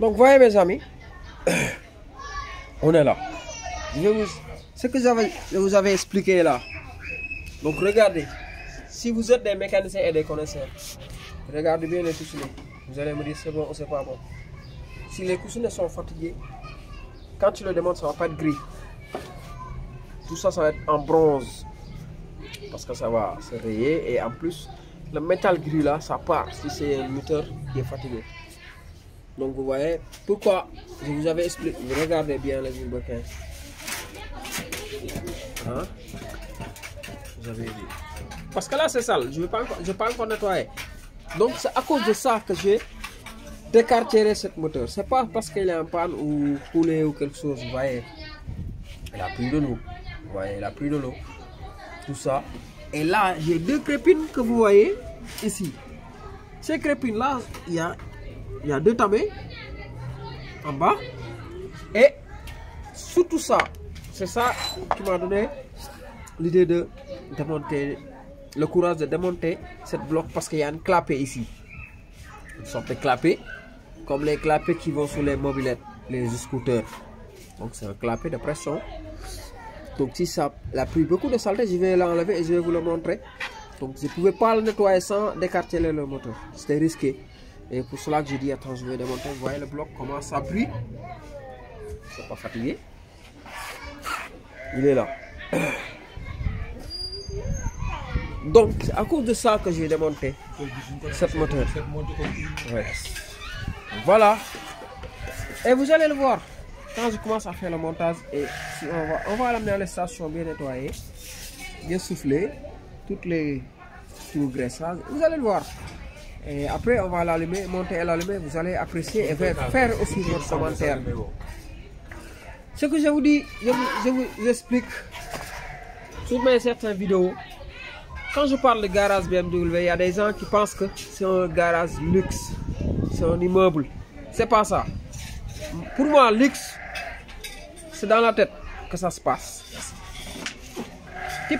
Donc voyez mes amis, on est là. Ce que je vous avais expliqué là. Donc regardez, si vous êtes des mécaniciens et des connaisseurs, regardez bien les coussinets. Vous allez me dire c'est bon ou c'est pas bon. Si les coussinets sont fatigués, quand tu le demandes, ça va pas être gris. Tout ça, ça va être en bronze. Parce que ça va se rayer et en plus, le métal gris là, ça part si c'est un moteur qui est fatigué. Donc vous voyez pourquoi je vous avais expliqué. Regardez bien les vilebrequins. Hein? Vous avez vu. Parce que là c'est sale, je ne vais pas encore nettoyer. Donc c'est à cause de ça que j'ai décartéré cette moteur. C'est pas parce qu'il est en panne ou coulé ou quelque chose. Vous voyez, il a pris de l'eau. Vous voyez, il a pris de l'eau. Tout ça. Et là, j'ai deux crépines que vous voyez ici. Ces crépines là, il y a deux tamés en bas. Et sous tout ça, c'est ça qui m'a donné l'idée de démonter, le courage de démonter cette bloc parce qu'il y a une clapet ici. Une sorte de clapet, comme les clapets qui vont sur les mobylettes, les scooters. Donc c'est un clapet de pression. Donc si ça a pris beaucoup de saleté, je vais l'enlever et je vais vous le montrer. Donc je ne pouvais pas le nettoyer sans décarteler le moteur. C'était risqué. Et pour cela que j'ai dit, attends, je vais démonter. Vous voyez le bloc comment ça brille. Je ne suis pas fatigué. Il est là. Donc c'est à cause de ça que j'ai démonté cette moteur. Ouais. Voilà. Et vous allez le voir. Quand je commence à faire le montage, et si on va l'amener à la station bien nettoyée, bien soufflé, toutes les graissages, vous allez le voir. Et après, on va l'allumer, monter et l'allumer, vous allez apprécier et faire aussi votre commentaire. Ce que je vous dis, je vous explique sur mes certaines vidéos. Quand je parle de garage BMW, il y a des gens qui pensent que c'est un garage luxe, c'est un immeuble. C'est pas ça. Pour moi, luxe, c'est dans la tête que ça se passe. Tu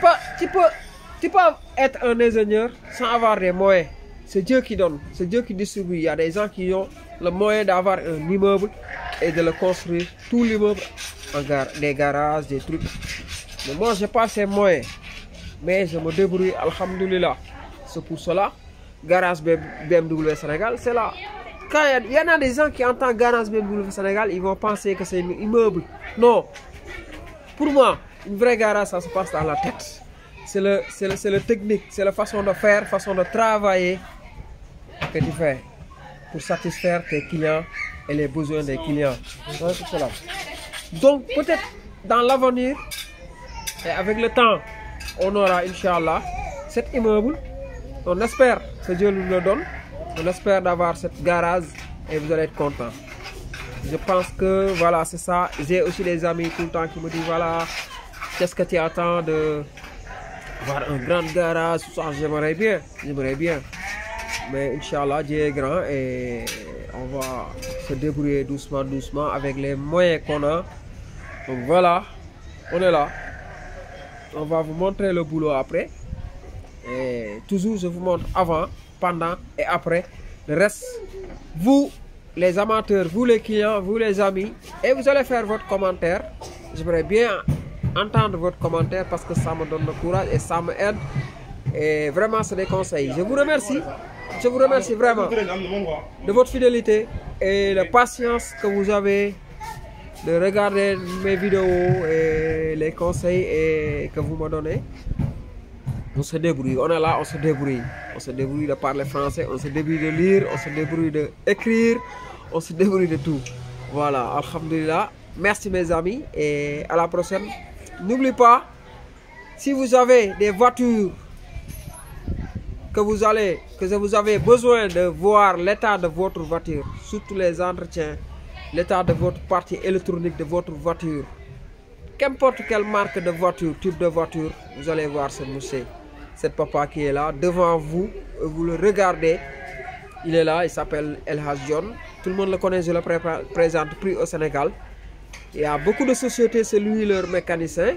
peux être un ingénieur sans avoir des moyens. C'est Dieu qui donne, c'est Dieu qui distribue. Il y a des gens qui ont le moyen d'avoir un immeuble et de le construire, tout l'immeuble, des garages, des trucs. Mais moi, je n'ai pas ces moyens. Mais je me débrouille, alhamdoulilah. C'est pour cela, garage BMW Sénégal, c'est là. Quand il y en a des gens qui entendent garage BMW Sénégal, ils vont penser que c'est un immeuble. Non. Pour moi, une vraie garage, ça se passe dans la tête. C'est le technique, c'est la façon de faire, façon de travailler que tu fais pour satisfaire tes clients et les besoins des clients. Donc, c'est cela. Donc peut-être dans l'avenir, et avec le temps, on aura, Inch'Allah, cet immeuble. On espère que Dieu nous le donne. On espère d'avoir cette garage et vous allez être content. Je pense que voilà, c'est ça. J'ai aussi des amis tout le temps qui me disent voilà, qu'est-ce que tu attends de voir un grand garage, tout ça. J'aimerais bien. Mais Inch'Allah, Dieu est grand et on va se débrouiller doucement avec les moyens qu'on a. Donc voilà, on est là. On va vous montrer le boulot après. Et toujours, je vous montre avant, pendant et après. Le reste, vous, les amateurs, vous les clients, vous les amis, et vous allez faire votre commentaire. J'aimerais bien entendre votre commentaire parce que ça me donne le courage et ça me aide. Et vraiment, c'est des conseils. Je vous remercie vraiment de votre fidélité et de patience que vous avez de regarder mes vidéos et les conseils que vous me donnez. On se débrouille, on est là, on se débrouille. On se débrouille de parler français, on se débrouille de lire, on se débrouille d'écrire, on se débrouille de tout. Voilà, alhamdulillah. Merci mes amis et à la prochaine. N'oubliez pas, si vous avez des voitures que vous avez besoin de voir l'état de votre voiture, surtout les entretiens, l'état de votre partie électronique de votre voiture, qu'importe quelle marque de voiture, type de voiture, vous allez voir ce monsieur, cet papa qui est là devant vous, vous le regardez, il est là, il s'appelle El Hadj John, tout le monde le connaît, je le présente plus au Sénégal. Il y a beaucoup de sociétés, c'est lui leur mécanicien,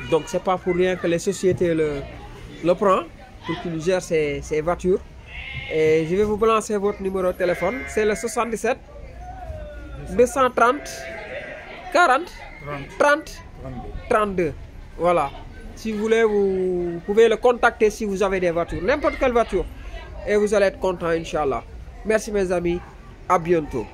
donc c'est pas pour rien que les sociétés le prennent pour qu'il gère ses voitures. Et je vais vous balancer votre numéro de téléphone. C'est le 77 230 40 30 32. Voilà. Si vous voulez, vous pouvez le contacter si vous avez des voitures, n'importe quelle voiture. Et vous allez être content, Inch'Allah. Merci mes amis. À bientôt.